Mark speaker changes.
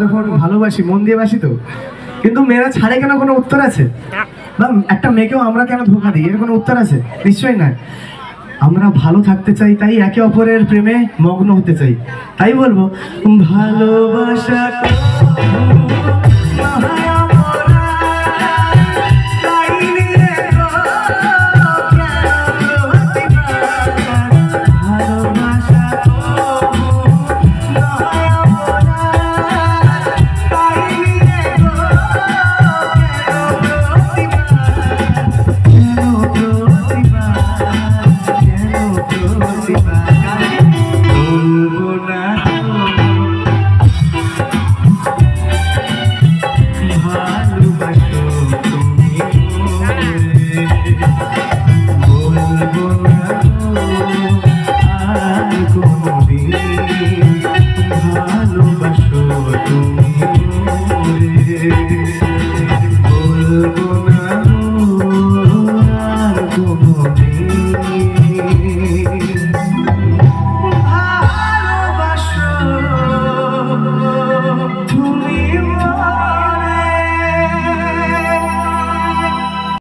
Speaker 1: যখন ভালোবাসি মন দিয়ে বাসি তো, কিন্তু মেয়েরা ছাড়ে কেন, কোনো উত্তর আছে? বা একটা মেয়েকেও আমরা কেন ধোঁকা দিই, এর কোনো উত্তর আছে? নিশ্চয়ই না। আমরা ভালো থাকতে চাই, তাই একে অপরের প্রেমে মগ্ন হতে চাই। তাই বলবো ভালোবাসা